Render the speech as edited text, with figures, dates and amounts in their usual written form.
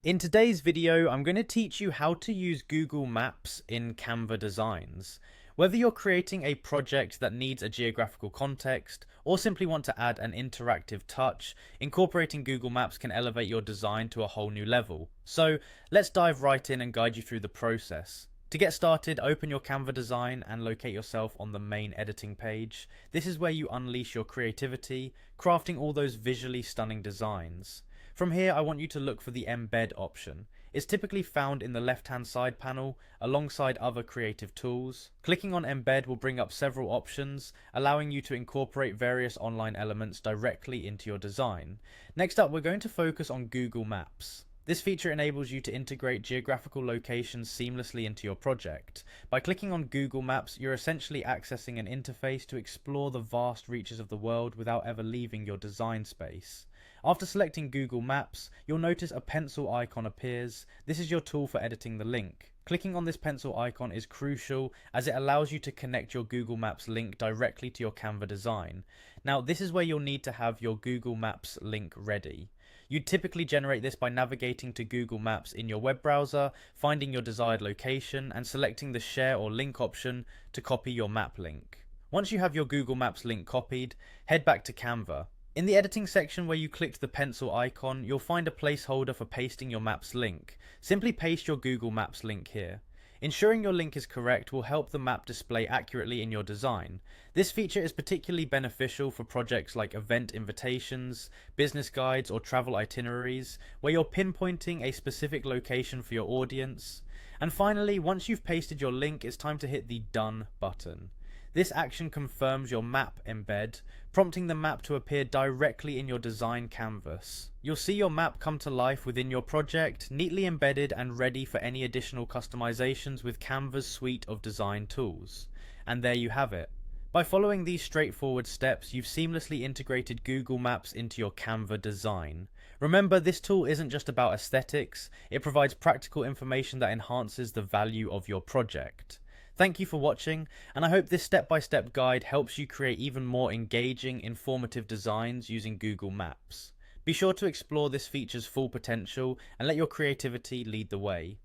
In today's video, I'm going to teach you how to use Google Maps in Canva designs. Whether you're creating a project that needs a geographical context or simply want to add an interactive touch, incorporating Google Maps can elevate your design to a whole new level. So let's dive right in and guide you through the process. To get started, open your Canva design and locate yourself on the main editing page. This is where you unleash your creativity, crafting all those visually stunning designs. From here, I want you to look for the embed option. It's typically found in the left-hand side panel alongside other creative tools. Clicking on embed will bring up several options, allowing you to incorporate various online elements directly into your design. Next up, we're going to focus on Google Maps. This feature enables you to integrate geographical locations seamlessly into your project. By clicking on Google Maps, you're essentially accessing an interface to explore the vast reaches of the world without ever leaving your design space. After selecting Google Maps, you'll notice a pencil icon appears. This is your tool for editing the link. Clicking on this pencil icon is crucial as it allows you to connect your Google Maps link directly to your Canva design. Now, this is where you'll need to have your Google Maps link ready. You'd typically generate this by navigating to Google Maps in your web browser, finding your desired location, and selecting the share or link option to copy your map link. Once you have your Google Maps link copied, head back to Canva. In the editing section where you clicked the pencil icon, you'll find a placeholder for pasting your Maps link. Simply paste your Google Maps link here. Ensuring your link is correct will help the map display accurately in your design. This feature is particularly beneficial for projects like event invitations, business guides, or travel itineraries, where you're pinpointing a specific location for your audience. And finally, once you've pasted your link, it's time to hit the Done button. This action confirms your map embed, prompting the map to appear directly in your design canvas. You'll see your map come to life within your project, neatly embedded and ready for any additional customizations with Canva's suite of design tools. And there you have it. By following these straightforward steps, you've seamlessly integrated Google Maps into your Canva design. Remember, this tool isn't just about aesthetics, it provides practical information that enhances the value of your project. Thank you for watching, and I hope this step-by-step guide helps you create even more engaging, informative designs using Google Maps. Be sure to explore this feature's full potential and let your creativity lead the way.